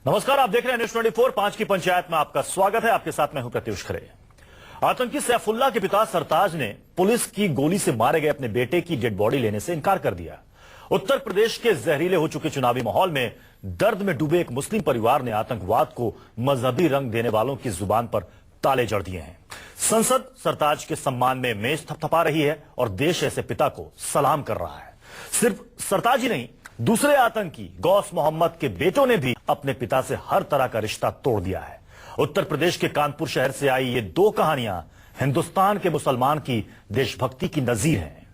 नमस्कार, आप देख रहे हैं न्यूज 24 5 की पंचायत में आपका स्वागत है। आपके साथ मैं हूं प्रत्युष खरे। आतंकी सैफुल्लाह के पिता सरताज ने पुलिस की गोली से मारे गए अपने बेटे की डेड बॉडी लेने से इनकार कर दिया। उत्तर प्रदेश के जहरीले हो चुके चुनावी माहौल में दर्द में डूबे एक मुस्लिम परिवार ने आतंकवाद को मजहबी रंग देने वालों की जुबान पर ताले जड़ दिए हैं। संसद सरताज के सम्मान में मेज थपथपा रही है और देश ऐसे पिता को सलाम कर रहा है। सिर्फ सरताज ही नहीं, दूसरे आतंकी गौस मोहम्मद के बेटों ने भी अपने पिता से हर तरह का रिश्ता तोड़ दिया है। उत्तर प्रदेश के कानपुर शहर से आई ये दो कहानियां हिंदुस्तान के मुसलमान की देशभक्ति की नजीर हैं।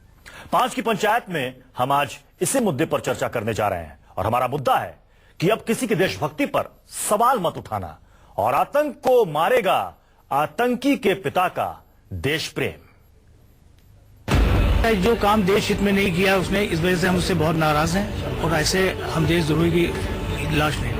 5 की पंचायत में हम आज इसी मुद्दे पर चर्चा करने जा रहे हैं और हमारा मुद्दा है कि अब किसी की देशभक्ति पर सवाल मत उठाना और आतंक को मारेगा आतंकी के पिता का देश प्रेम। जो काम देश हित में नहीं किया उसने, इस वजह से हम उससे बहुत नाराज हैं और ऐसे हम देशद्रोही की लाश नहीं।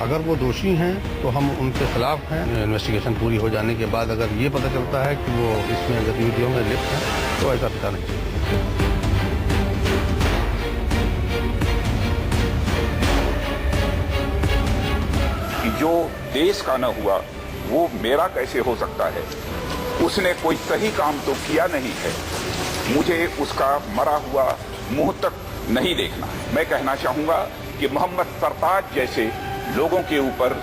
अगर वो दोषी हैं तो हम उनके खिलाफ हैं। इन्वेस्टिगेशन पूरी हो जाने के बाद अगर ये पता चलता है कि वो इसमें गतिविधियों में लिप्त हैं तो ऐसा पता नहीं। जो देश का न हुआ वो मेरा कैसे हो सकता है। उसने कोई सही काम तो किया नहीं है, मुझे उसका मरा हुआ मुंह तक नहीं देखना। मैं कहना चाहूंगा कि मोहम्मद सरताज जैसे लोगों के ऊपर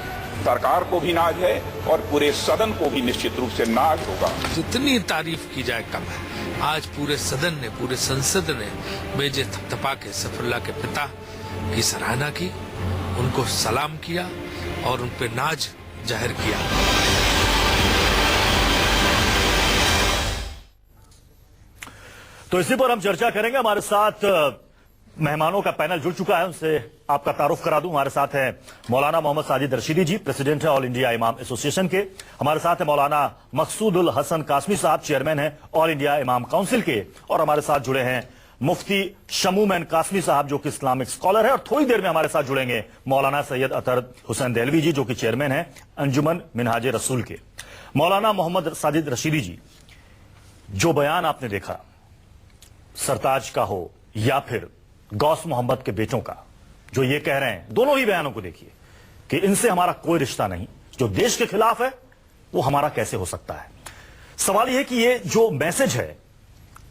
सरकार को भी नाज है और पूरे सदन को भी निश्चित रूप से नाज होगा। जितनी तारीफ की जाए कम है। आज पूरे सदन ने, पूरे संसद ने मेजे थपथपा के सैफुल्लाह के पिता की सराहना की, उनको सलाम किया और उन पे नाज जाहिर किया। तो इसी पर हम चर्चा करेंगे। हमारे साथ मेहमानों का पैनल जुड़ चुका है, उनसे आपका तारुफ करा दूं। हमारे साथ हैं मौलाना मोहम्मद साजिद रशीदी जी, प्रेसिडेंट है ऑल इंडिया इमाम एसोसिएशन के। हमारे साथ है मौलाना मकसूदुल हसन कासमी साहब, चेयरमैन है ऑल इंडिया इमाम काउंसिल के। और हमारे साथ जुड़े हैं मुफ्ती शमूमैन कासमी साहब, जो कि इस्लामिक स्कॉलर है। और थोड़ी देर में हमारे साथ जुड़ेंगे मौलाना सैयद अतर हुसैन देलवी जी, जो कि चेयरमैन है अंजुमन मिनहाज रसूल के। मौलाना मोहम्मद साजिद रशीदी जी, जो बयान आपने देखा सरताज का हो या फिर गौस मोहम्मद के बेटों का, जो ये कह रहे हैं, दोनों ही बयानों को देखिए कि इनसे हमारा कोई रिश्ता नहीं, जो देश के खिलाफ है वो हमारा कैसे हो सकता है। सवाल यह कि ये जो मैसेज है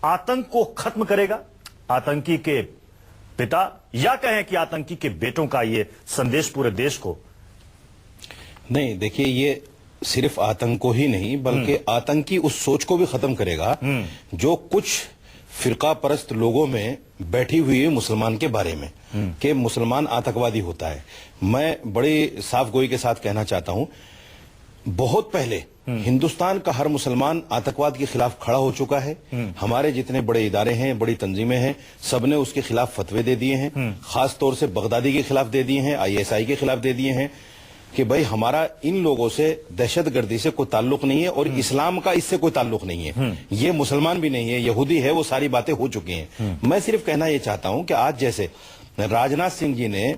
आतंक को खत्म करेगा, आतंकी के पिता, या कहें कि आतंकी के बेटों का ये संदेश पूरे देश को? नहीं, देखिए, ये सिर्फ आतंक को ही नहीं बल्कि आतंकी उस सोच को भी खत्म करेगा जो कुछ फिरका परस्त लोगों में बैठी हुई है मुसलमान के बारे में कि मुसलमान आतंकवादी होता है। मैं बड़ी साफ गोई के साथ कहना चाहता हूं, बहुत पहले हिंदुस्तान का हर मुसलमान आतंकवाद के खिलाफ खड़ा हो चुका है। हमारे जितने बड़े इदारे हैं, बड़ी तंजीमें हैं, सबने उसके खिलाफ फतवे दे दिए हैं। खास तौर से बगदादी के खिलाफ दे दिए हैं, ISI के खिलाफ दे दिए हैं कि भाई हमारा इन लोगों से दहशतगर्दी से कोई ताल्लुक नहीं है और इस्लाम का इससे कोई ताल्लुक नहीं है। ये मुसलमान भी नहीं है, यहूदी है, वो सारी बातें हो चुकी हैं। मैं सिर्फ कहना यह चाहता हूं कि आज जैसे राजनाथ सिंह जी ने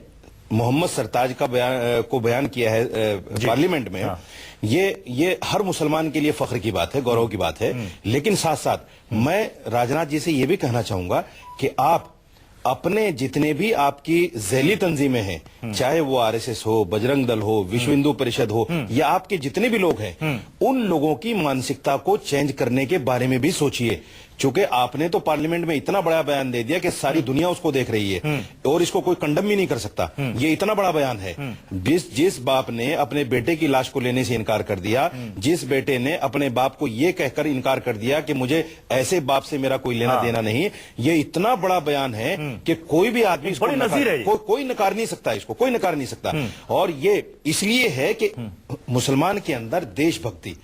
मोहम्मद सरताज का बयान किया है पार्लियामेंट में, ये हर मुसलमान के लिए फख्र की बात है, गौरव की बात है। लेकिन साथ साथ मैं राजनाथ जी से यह भी कहना चाहूंगा कि आप अपने जितने भी आपकी झैली तंजीमें हैं, चाहे वो RSS हो, बजरंग दल हो, विश्व हिंदू परिषद हो, या आपके जितने भी लोग हैं, उन लोगों की मानसिकता को चेंज करने के बारे में भी सोचिए। चूंकि आपने तो पार्लियामेंट में इतना बड़ा बयान दे दिया कि सारी दुनिया उसको देख रही है और इसको कोई कंडम भी नहीं कर सकता। ये इतना बड़ा बयान है। जिस बाप ने अपने बेटे की लाश को लेने से इनकार कर दिया, जिस बेटे ने अपने बाप को ये कहकर इनकार कर दिया कि मुझे ऐसे बाप से मेरा कोई लेना देना नहीं, ये इतना बड़ा बयान है कि कोई भी आदमी इसको कोई नकार नहीं सकता, इसको कोई नकार नहीं सकता। और ये इसलिए है कि मुसलमान के अंदर देशभक्ति,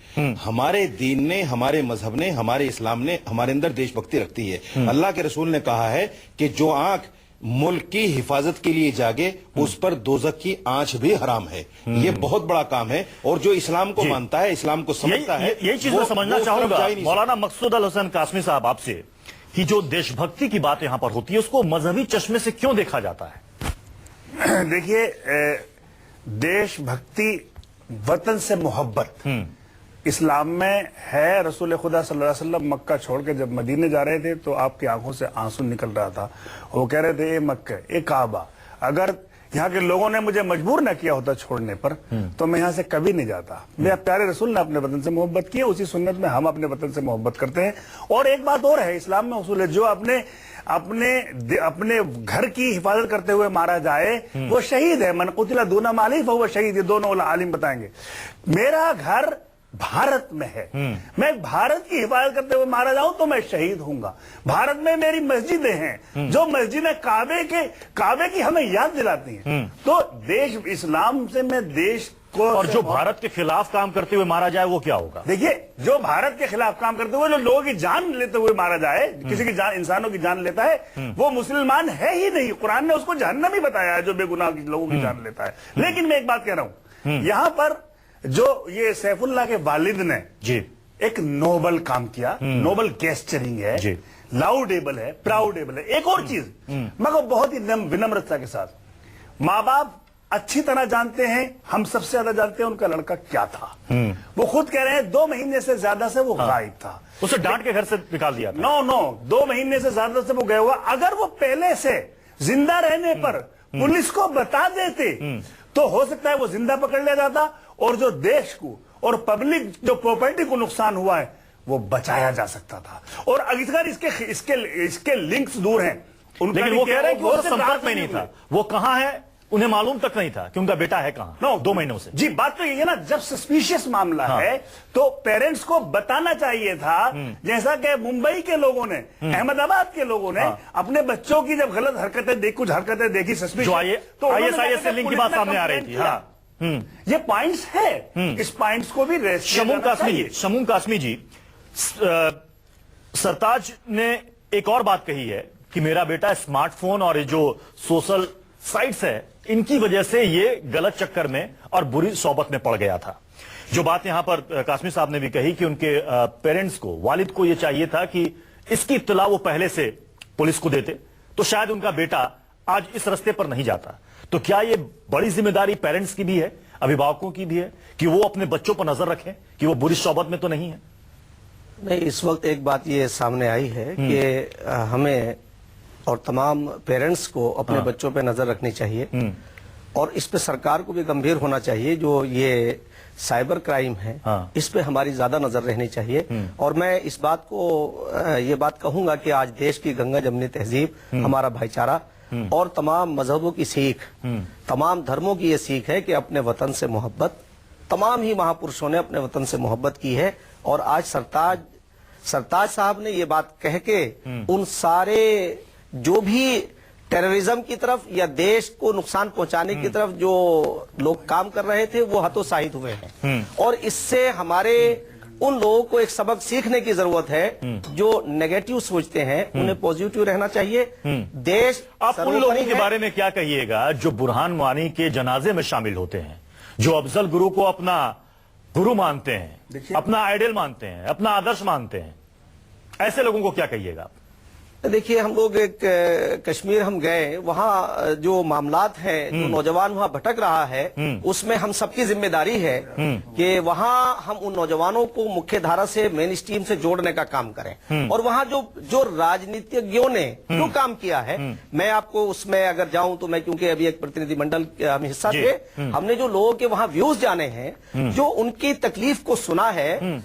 हमारे दीन ने, हमारे मजहब ने, हमारे इस्लाम ने हमारे अंदर देशभक्ति रखती है। अल्लाह के रसूल ने कहा है कि जो आंख मुल्क की हिफाजत के लिए जागे उस पर दोज़ख की आंच भी हराम है। ये बहुत बड़ा काम है और जो इस्लाम को मानता है, इस्लाम को समझता है, यही चीज मैं समझना चाहूंगा मौलाना मकसूदुल हसन कासमी साहब आपसे, कि जो देशभक्ति की बात यहां पर होती है उसको मजहबी चश्मे से क्यों देखा जाता है? देखिए, देशभक्ति, वतन से मोहब्बत, इस्लाम में है। रसूल खुदा सल्लल्लाहु अलैहि वसल्लम मक्का छोड़ के जब मदीने जा रहे थे तो आपकी आंखों से आंसू निकल रहा था। वो कह रहे थे ये मक्का, ये काबा, अगर यहाँ के लोगों ने मुझे मजबूर न किया होता छोड़ने पर तो मैं यहाँ से कभी नहीं जाता। मेरे प्यारे रसूल ने अपने वतन से मोहब्बत की है, उसी सुन्नत में हम अपने वतन से मोहब्बत करते हैं। और एक बात और है, इस्लाम में उसूल है, जो अपने घर की हिफाजत करते हुए मारा जाए वो शहीद है। मन कुतिला दूना माली वो शहीद, ये दोनों आलिम बताएंगे। मेरा घर भारत में है, मैं भारत की हिफाजत करते हुए मारा जाऊं तो मैं शहीद हूंगा। भारत में मेरी मस्जिदें हैं, जो मस्जिदें काबे की हमें याद दिलाती हैं। तो देश इस्लाम से मैं देश को, और जो भारत के खिलाफ काम करते हुए मारा जाए वो क्या होगा? देखिए, जो भारत के खिलाफ काम करते हुए जो लोगों की जान लेते हुए मारा जाए, किसी की जान, इंसानों की जान लेता है, वो मुसलमान है ही नहीं। कुरान ने उसको जहन्नमी बताया है जो बेगुनाह लोगों की जान लेता है। लेकिन मैं एक बात कह रहा हूं, यहां पर जो ये सैफुल्लाह के वालिद ने जी एक नोबल काम किया, नोबल गेस्चरिंग है, लाउडेबल है, प्राउडेबल है। एक और चीज मगर बहुत ही विनम्रता के साथ, माँ बाप अच्छी तरह जानते हैं, हम सबसे ज्यादा जानते हैं उनका लड़का क्या था। वो खुद कह रहे हैं 2 महीने से ज्यादा से वो गायब था, उसे डांट के घर से निकाल दिया था। नो 2 महीने से ज्यादा से वो गया हुआ। अगर वो पहले से जिंदा रहने पर पुलिस को बता देते तो हो सकता है वो जिंदा पकड़ लिया जाता और जो देश को और पब्लिक जो प्रॉपर्टी को नुकसान हुआ है वो बचाया जा सकता था। और अगर इसके लिंक्स दूर हैं, लेकिन वो कह रहे हैं कि वो संपर्क में नहीं था। वो कहां है उन्हें मालूम तक नहीं था कि उनका बेटा है कहां। 2 महीनों से। जी, बात तो ये है ना, जब सस्पिशियस मामला है तो पेरेंट्स को बताना चाहिए था। जैसा कि मुंबई के लोगों ने, अहमदाबाद के लोगों ने अपने बच्चों की जब गलत हरकतें कुछ हरकतें देखी सस्पिशियस, तो ISIS से लिंक की बात सामने आ रही थी। ये पॉइंट्स है, इस पॉइंट्स को भी रेस्ट शमूम कासमी जी, सरताज ने एक और बात कही है कि मेरा बेटा स्मार्टफोन और जो सोशल साइट्स है इनकी वजह से ये गलत चक्कर में और बुरी सोबत में पड़ गया था। जो बात यहां पर कासमी साहब ने भी कही कि उनके पेरेंट्स को, वालिद को यह चाहिए था कि इसकी इत्तला वो पहले से पुलिस को देते तो शायद उनका बेटा आज इस रास्ते पर नहीं जाता। तो क्या ये बड़ी जिम्मेदारी पेरेंट्स की भी है, अभिभावकों की भी है कि वो अपने बच्चों पर नजर रखें कि वो बुरी सोबत में तो नहीं है? नहीं, इस वक्त एक बात ये सामने आई है कि हमें और तमाम पेरेंट्स को अपने बच्चों पे नजर रखनी चाहिए और इस पे सरकार को भी गंभीर होना चाहिए। जो ये साइबर क्राइम है इस पे हमारी ज्यादा नजर रहनी चाहिए। और मैं इस बात को ये बात कहूंगा कि आज देश की गंगा जमनी तहजीब, हमारा भाईचारा और तमाम मजहबों की सीख, तमाम धर्मों की ये सीख है कि अपने वतन से मोहब्बत, तमाम ही महापुरुषों ने अपने वतन से मोहब्बत की है। और आज सरताज साहब ने ये बात कह के उन सारे जो भी टेररिज्म की तरफ या देश को नुकसान पहुंचाने की तरफ जो लोग काम कर रहे थे वो हतोत्साहित हुए हैं। और इससे हमारे उन लोगों को एक सबक सीखने की जरूरत है जो नेगेटिव सोचते हैं, उन्हें पॉजिटिव रहना चाहिए। देश, आप उन लोगों के बारे में क्या कहिएगा जो बुरहान वानी के जनाजे में शामिल होते हैं, जो अफजल गुरु को अपना गुरु मानते हैं, अपना आइडियल मानते हैं, अपना आदर्श मानते हैं, ऐसे लोगों को क्या कहिएगा? देखिए, हम लोग एक कश्मीर हम गए, वहाँ जो मामलात हैं, जो नौजवान वहाँ भटक रहा है, उसमें हम सबकी जिम्मेदारी है कि वहाँ हम उन नौजवानों को मुख्य धारा से, मेन स्ट्रीम से जोड़ने का काम करें। और वहाँ जो राजनीतिज्ञों ने जो काम किया है, मैं आपको उसमें अगर जाऊं तो मैं, क्योंकि अभी एक प्रतिनिधिमंडल हम हिस्सा थे, हमने जो लोगों के वहाँ व्यूज जाने हैं, जो उनकी तकलीफ को सुना है,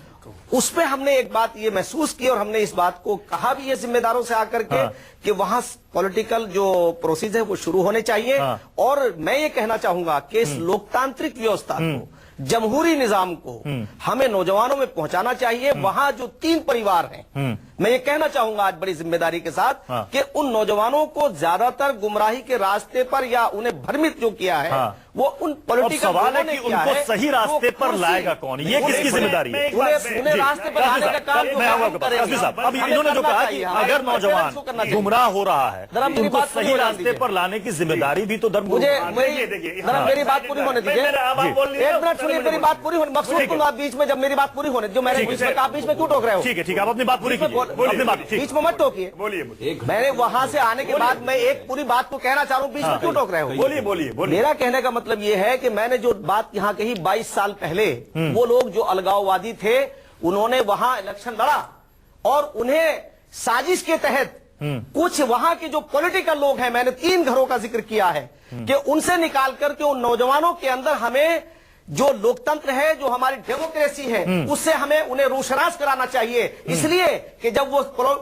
उस पे हमने एक बात ये महसूस की और हमने इस बात को कहा भी है जिम्मेदारों से आकर के कि वहां पॉलिटिकल जो प्रोसेस है वो शुरू होने चाहिए। और मैं ये कहना चाहूंगा कि इस लोकतांत्रिक व्यवस्था को, जमहूरी निजाम को हमें नौजवानों में पहुंचाना चाहिए। वहां जो 3 परिवार हैं, मैं ये कहना चाहूंगा आज बड़ी जिम्मेदारी के साथ कि उन नौजवानों को ज्यादातर गुमराही के रास्ते पर या उन्हें भ्रमित जो किया है वो उन पॉलिटिकल सवाल है कि उनको सही रास्ते पर लाएगा कौन, ये किसकी जिम्मेदारी है? उन्हें रास्ते पर लाने का काम अब इन्होंने जो कहा कि अगर नौजवान गुमराह हो रहा है तो उनको सही रास्ते पर लाने की जिम्मेदारी भी तो मुझे मेरी बात पूरी होने दीजिए। एक मिनट सुनिए, मेरी बात पूरी होने, मकसूद तुम आप बीच में, जब मेरी बात पूरी होने जो मैंने बीच में कहा, बीच में क्यों टोक रहे हो? ठीक है, आप अपनी बात पूरी कीजिए, बीच में मत टोकिए। मैंने वहां से आने के बाद मैं एक पूरी बात को कहना चाह रहा हूँ, बीच में क्यों टोक रहे हो? बोलिए। मेरा कहने का मतलब ये है कि मैंने जो बात यहाँ कही 22 साल पहले, वो लोग जो अलगाववादी थे उन्होंने वहां इलेक्शन लड़ा और उन्हें साजिश के तहत कुछ वहां के जो पॉलिटिकल लोग हैं, मैंने 3 घरों का जिक्र किया है, कि उनसे निकाल करके उन नौजवानों के अंदर हमें जो लोकतंत्र है, जो हमारी डेमोक्रेसी है, उससे हमें उन्हें रोशनास कराना चाहिए। इसलिए कि जब वो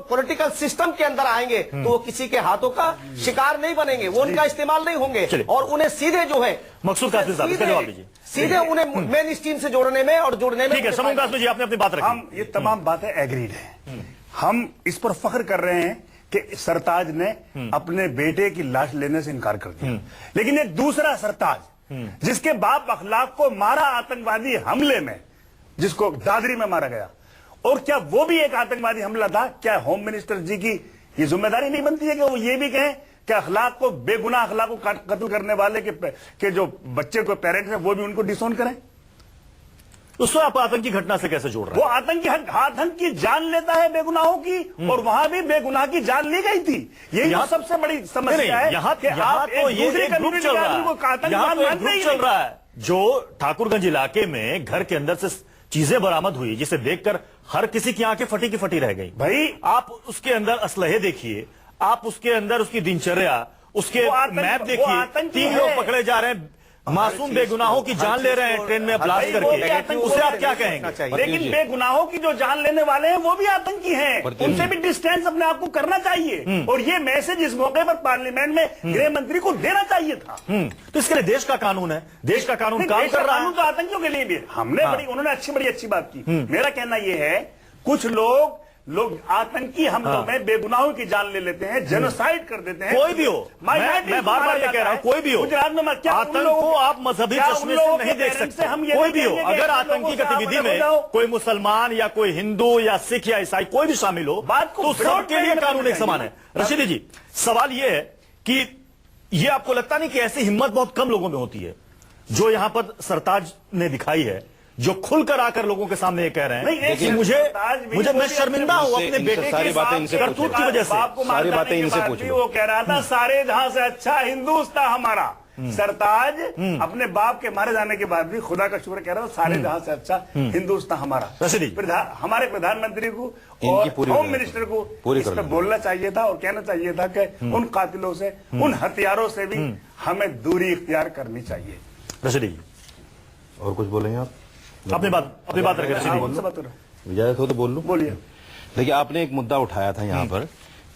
पॉलिटिकल सिस्टम के अंदर आएंगे तो वो किसी के हाथों का शिकार नहीं बनेंगे, वो उनका इस्तेमाल नहीं होंगे और उन्हें सीधे जो है मकसूद कासमी साहब, इसका जवाब दीजिए। सीधे उन्हें मेन स्ट्रीम से जोड़ने में और जुड़ने में। ठीक है, शमीम कासमी जी, आपने अपनी बात रखी। हम ये तमाम बातें एग्रीड हैं। हम इस पर फख्र कर रहे हैं कि सरताज ने अपने बेटे की लाश लेने से इनकार कर दिया, लेकिन एक दूसरा सरताज जिसके बाप अखलाक को मारा आतंकवादी हमले में, जिसको दादरी में मारा गया, और क्या वो भी एक आतंकवादी हमला था? क्या होम मिनिस्टर जी की ये जिम्मेदारी नहीं बनती है कि वो ये भी कहें कि अखलाक को, बेगुनाह अखलाक को कत्ल करने वाले के जो बच्चे को पेरेंट्स हैं वो भी उनको डिसोन करें? उसको आप आतंकी घटना से कैसे जोड़ रहे वो आतंक की जान लेता है बेगुनाहों की, और वहां भी बेगुनाह की जान ली गई थी। यही तो सबसे बड़ी समस्या है। यहाँ तो ये एक ग्रुप चल रहा है, यहाँ तो एक ग्रुप चल रहा है जो ठाकुरगंज इलाके में घर के अंदर से चीजें बरामद हुई, जिसे देखकर हर किसी की आंखें फटी की फटी रह गई। भाई आप उसके अंदर असलहे देखिए, आप उसके अंदर उसकी दिनचर्या, उसके मैप देखिए, 3 लोग पकड़े जा रहे हैं, मासूम बेगुनाहों की जान ले रहे हैं ट्रेन में ब्लास्ट करके, उसे आप क्या कहेंगे? लेकिन बेगुनाहों की जो जान लेने वाले हैं वो भी आतंकी हैं, उनसे भी डिस्टेंस अपने आप को करना चाहिए, और ये मैसेज इस मौके पर पार्लियामेंट में गृह मंत्री को देना चाहिए था। तो इसके लिए देश का कानून है, देश का कानून काम कर रहा है। तो आतंकियों के लिए भी हमने उन्होंने अच्छी बात की। मेरा कहना यह है, कुछ लोग आतंकी हमलों में बेगुनाहों की जान ले लेते हैं, जेनोसाइड कर देते हैं। कोई भी हो, मैं बार-बार ये कह रहा हूं, कोई भी हो, गुजरात में आतंक को आप मजहबी चश्मे से नहीं देख सकते। कोई भी हो, अगर आतंकी गतिविधि में कोई मुसलमान या कोई हिंदू या सिख या ईसाई कोई भी शामिल हो, तो सबके लिए कानून एक समान है। रशीदी जी, सवाल यह है कि ये आपको लगता नहीं कि ऐसी हिम्मत बहुत कम लोगों में होती है जो यहां पर सरताज ने दिखाई है, जो खुलकर आकर लोगों के सामने ये कह रहे हैं कि मुझे मैं शर्मिंदा हूं अपने बेटे के करतूत की वजह से। सारी बातें इनसे पूछ लो। वो कह रहा था सारे जहां से अच्छा हिंदुस्तान हमारा। सरताज अपने बाप के मारे जाने के बाद भी खुदा का शुक्र कह रहा था, सारे जहां से अच्छा हिंदुस्तान हमारा। हमारे प्रधानमंत्री को और होम मिनिस्टर को इस पर बोलना चाहिए था और कहना चाहिए था कि उन कातिलों से, उन हथियारों से भी हमें दूरी इख्तियार करनी चाहिए। रशीदी जी, और कुछ बोलेंगे आप? अपनी बात रखें। इजाजत हो तो बोल लूं? बोलिए। देखिए, आपने एक मुद्दा उठाया था यहाँ पर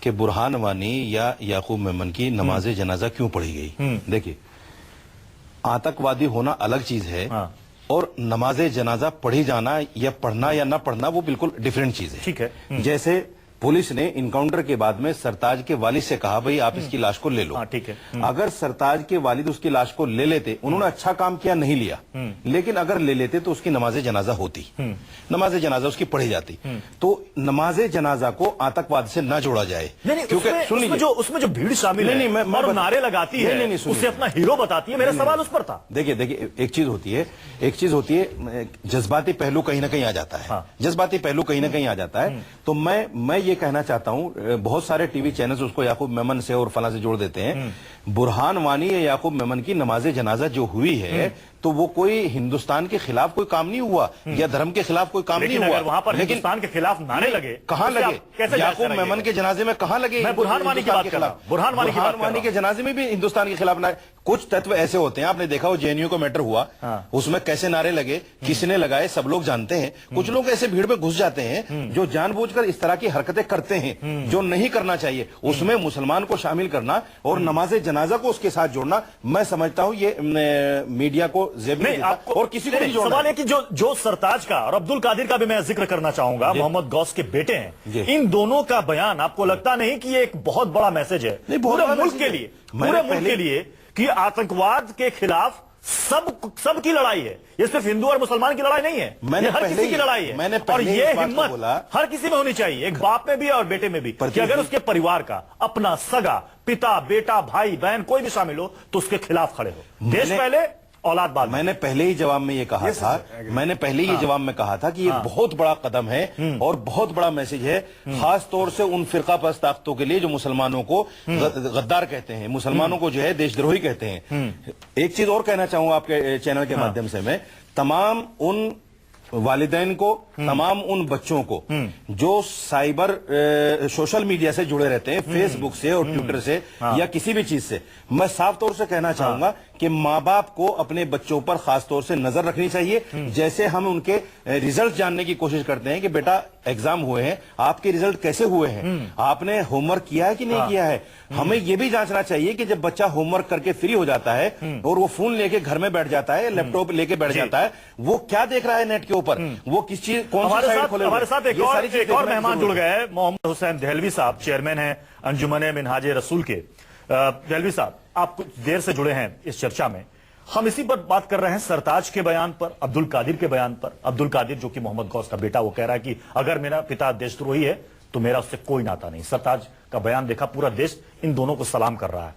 कि बुरहान वानी या याकूब मेमन की नमाज जनाजा क्यों पढ़ी गई। देखिए, आतंकवादी होना अलग चीज है, और नमाज जनाजा पढ़ी जाना या पढ़ना या ना पढ़ना वो बिल्कुल डिफरेंट चीज है। ठीक है। जैसे पुलिस ने इनकाउंटर के बाद में सरताज के वालिद से कहा, भाई आप इसकी लाश को ले लो। ठीक है। अगर सरताज के वालिद उसकी लाश को ले लेते, उन्होंने अच्छा काम किया, नहीं लिया, लेकिन अगर ले लेते तो उसकी नमाज जनाजा होती, नमाज जनाजा उसकी पढ़ी जाती। तो नमाज जनाजा को आतंकवाद से न जोड़ा जाए, क्योंकि उसमें जो भीड़ शामिल है और नारे लगाती है, उसे अपना हीरो बताती है। मेरा सवाल उस पर था। देखिए, एक चीज होती है जज्बाती पहलू कहीं ना कहीं आ जाता है, जज्बाती पहलू कहीं ना कहीं आ जाता है। तो मैं ये कहना चाहता हूं, बहुत सारे टीवी चैनल्स उसको याकूब मेमन से और फला से जोड़ देते हैं। बुरहान वानी या याकूब मेमन की नमाज जनाजा जो हुई है, तो वो कोई हिंदुस्तान के खिलाफ कोई काम नहीं हुआ या धर्म के खिलाफ कोई काम नहीं हुआ। वहां पर हिंदुस्तान के खिलाफ नारे लगे, कहां लगे? याकूब मेमन के जनाजे में कहां लगे? मैं बुरहान वानी की बात कर रहा हूं। बुरहान वानी के जनाजे में भी हिंदुस्तान के खिलाफ नारे। कुछ तत्व ऐसे होते हैं, आपने देखा वो जेएनयू को मैटर हुआ, उसमें कैसे नारे लगे, किसने लगाए, सब लोग जानते हैं। कुछ लोग ऐसे भीड़ में घुस जाते हैं जो जानबूझकर इस तरह की हरकतें करते हैं जो नहीं करना चाहिए। उसमें मुसलमान को शामिल करना और नमाज जनाजा को उसके साथ जोड़ना, मैं समझता हूं ये मीडिया को जेब नहीं और किसी को नहीं जोड़ना। सवाल है कि जो सरताज का और अब्दुल कादिर का भी मैं जिक्र करना चाहूंगा, मोहम्मद गौस के बेटे हैं, इन दोनों का बयान आपको लगता नहीं कि ये एक बहुत बड़ा मैसेज है पूरे मुल्क के लिए, पूरे मुल्क के लिए, कि आतंकवाद के खिलाफ सबकी लड़ाई है, ये सिर्फ हिंदू और मुसलमान की लड़ाई नहीं है, ये हर किसी की लड़ाई है। और ये हिम्मत हर किसी में होनी चाहिए, एक बाप में भी और बेटे में भी, कि अगर उसके परिवार का अपना सगा पिता, बेटा, भाई, बहन कोई भी शामिल हो तो उसके खिलाफ खड़े हो। देश पहले, औलाद बाद में। मैंने पहले ही जवाब में ये कहा था कि ये बहुत बड़ा कदम है और बहुत बड़ा मैसेज है, खास तौर से उन फिरका परस्त ताकतों के लिए जो मुसलमानों को गद्दार कहते हैं, मुसलमानों को जो है देशद्रोही कहते हैं। एक चीज और कहना चाहूंगा आपके चैनल के माध्यम से, मैं तमाम उन वालिदैन को, तमाम उन बच्चों को जो साइबर सोशल मीडिया से जुड़े रहते हैं, फेसबुक से और ट्विटर से या किसी भी चीज से, मैं साफ तौर से कहना चाहूंगा कि माँ बाप को अपने बच्चों पर खास तौर से नजर रखनी चाहिए। जैसे हम उनके रिजल्ट जानने की कोशिश करते हैं कि बेटा एग्जाम हुए हैं, आपके रिजल्ट कैसे हुए हैं, आपने होमवर्क किया है कि नहीं किया है। हमें यह भी जांचना चाहिए कि जब बच्चा होमवर्क करके फ्री हो जाता है और वो फोन लेके घर में बैठ जाता है, लैपटॉप लेके बैठ जाता है, वो क्या देख रहा है नेट के ऊपर, वो किस चीज कौन सी साइट खोले। हमारे साथ एक और मेहमान जुड़ गए हैं, मोहम्मद हुसैन दहलवी साहब, चेयरमैन हैं अंजुमन मिनहाज रसूल के। दहलवी साहब, आप कुछ देर से जुड़े हैं इस चर्चा में। हम इसी पर बात कर रहे हैं, सरताज के बयान पर, अब्दुल कादिर के बयान पर। अब्दुल कादिर जो कि मोहम्मद गौस का बेटा, वो कह रहा है कि अगर मेरा पिता देशद्रोही है तो मेरा उससे कोई नाता नहीं। सरताज का बयान देखा, पूरा देश इन दोनों को सलाम कर रहा है।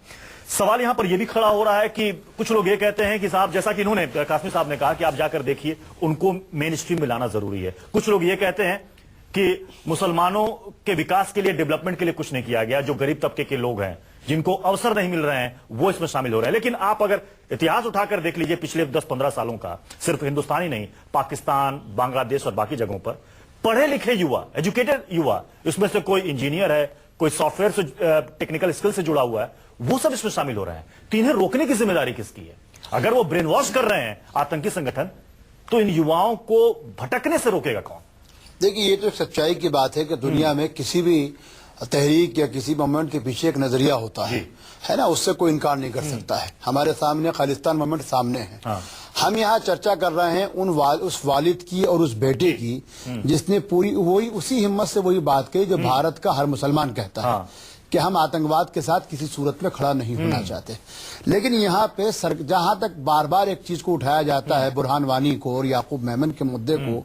सवाल यहां पर यह भी खड़ा हो रहा है कि कुछ लोग ये कहते हैं कि साहब, जैसा कि इन्होंने कासमी साहब ने कहा कि आप जाकर देखिए, उनको मेन स्ट्रीम में लाना जरूरी है। कुछ लोग ये कहते हैं कि मुसलमानों के विकास के लिए, डेवलपमेंट के लिए कुछ नहीं किया गया, जो गरीब तबके के लोग हैं, जिनको अवसर नहीं मिल रहे हैं, वो इसमें शामिल हो रहे हैं। लेकिन आप अगर इतिहास उठाकर देख लीजिए पिछले 10-15 सालों का, सिर्फ हिंदुस्तान ही नहीं, पाकिस्तान, बांग्लादेश और बाकी जगहों पर पढ़े लिखे युवा, एजुकेटेड युवा, इसमें से कोई इंजीनियर है, कोई सॉफ्टवेयर से टेक्निकल स्किल से जुड़ा हुआ है, वो सब इसमें शामिल हो रहे हैं। तो इन्हें रोकने की जिम्मेदारी किसकी है? अगर वो ब्रेन वॉश कर रहे हैं आतंकी संगठन, तो इन युवाओं को भटकने से रोकेगा कौन? देखिए, ये तो सच्चाई की बात है कि दुनिया में किसी भी तहरीक या किसी मूवमेंट के पीछे एक नजरिया होता है ना, उससे कोई इनकार नहीं कर सकता है। हमारे सामने खालिस्तान मूवमेंट सामने है। हम यहाँ चर्चा कर रहे हैं उस वालिद की और उस बेटे की जिसने पूरी वही उसी हिम्मत से वही बात कही जो भारत का हर मुसलमान कहता है कि हम आतंकवाद के साथ किसी सूरत में खड़ा नहीं होना चाहते। लेकिन यहाँ पे जहां तक बार बार एक चीज को उठाया जाता है, बुरहान वानी को और याकूब मेमन के मुद्दे को,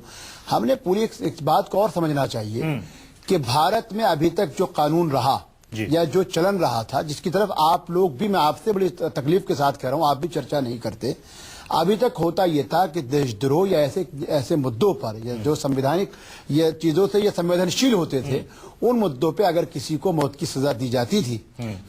हमने पूरी एक बात को और समझना चाहिए कि भारत में अभी तक जो कानून रहा या जो चलन रहा था, जिसकी तरफ आप लोग भी, मैं आपसे बड़ी तकलीफ के साथ कह रहा हूं, आप भी चर्चा नहीं करते, अभी तक होता यह था कि देशद्रोह या ऐसे मुद्दों पर या जो संवैधानिक ये चीजों से ये संवेदनशील होते थे, उन मुद्दों पे अगर किसी को मौत की सजा दी जाती थी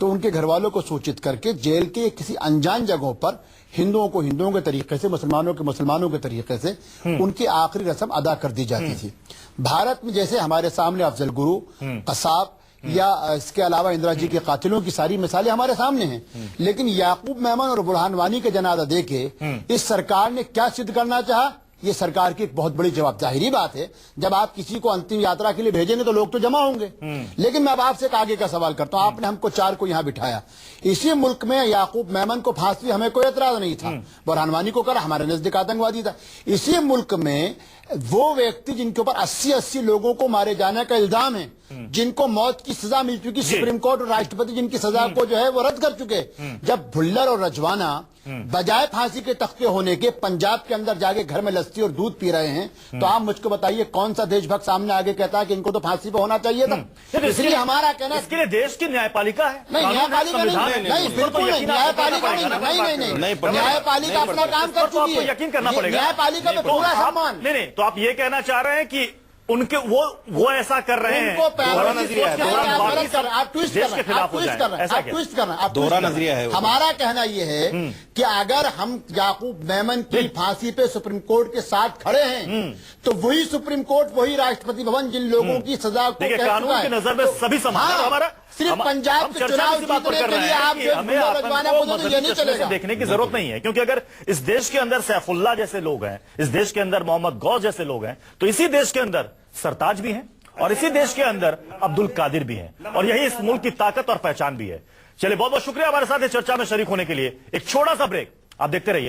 तो उनके घर वालों को सूचित करके जेल के किसी अनजान जगहों पर हिंदुओं को हिंदुओं के तरीके से, मुसलमानों के मुसलमानों के तरीके से उनकी आखिरी रस्म अदा कर दी जाती थी। भारत में जैसे हमारे सामने अफजल गुरु, कसाब या इसके अलावा इंदिरा जी के कातिलों की सारी मिसालें हमारे सामने हैं, लेकिन याकूब मेमन और बुरहान वानी के जनाजा देके इस सरकार ने क्या सिद्ध करना चाहा? ये सरकार की एक बहुत बड़ी जवाब। जाहिर बात है, जब आप किसी को अंतिम यात्रा के लिए भेजेंगे तो लोग तो जमा होंगे। लेकिन मैं अब आपसे एक आगे का सवाल करता हूं, आपने हमको 4 को यहां बिठाया, इसी मुल्क में याकूब मेमन को फांसी हमें कोई एतराज नहीं था, बुरहान वानी को करा, हमारे नजदीक आतंकवादी था। इसी मुल्क में वो व्यक्ति जिनके ऊपर 80-80 लोगों को मारे जाने का इल्जाम है, जिनको मौत की सजा मिल चुकी, सुप्रीम कोर्ट और राष्ट्रपति जिनकी सजा को जो है वो रद्द कर चुके, जब भुल्लर और रजवाना बजाय फांसी के तख्ते होने के पंजाब के अंदर जाके घर में लस्सी और दूध पी रहे हैं, तो आप मुझको बताइए कौन सा देशभक्त सामने आगे कहता है कि इनको तो फांसी पे होना चाहिए था? इसलिए हमारा कहना, इसके लिए देश की न्यायपालिका है। नहीं, न्यायपालिका नहीं, बिल्कुल नहीं, न्यायपालिका नहीं, न्यायपालिका अपना काम कर चुकी है, यकीन करना पड़ेगा, न्यायपालिका में पूरा सम्मान। नहीं, तो आप ये कहना चाह रहे हैं कि उनके वो ऐसा कर रहे हैं, आप ट्विस्ट कर रहे हैं, दोहरा नजरिया है। हमारा कहना यह है कि अगर हम याकूब मेमन की फांसी पे सुप्रीम कोर्ट के साथ खड़े हैं तो वही सुप्रीम कोर्ट, वही राष्ट्रपति भवन जिन लोगों की सजा को कानून की नजर में सभी समान है। हमारा सिर्फ पंजाब के चुनाव जीतने के लिए आप हमें ये नहीं चलेगा, देखने की जरूरत नहीं है, क्योंकि अगर इस देश के अंदर सैफुल्लाह जैसे लोग हैं, इस देश के अंदर मोहम्मद गौस जैसे लोग हैं, तो इसी देश के अंदर सरताज भी हैं और इसी देश के अंदर अब्दुल कादिर भी हैं, और यही इस मुल्क की ताकत और पहचान भी है। चलिए, बहुत बहुत शुक्रिया हमारे साथ इस चर्चा में शरीक होने के लिए। एक छोटा सा ब्रेक, आप देखते रहिए।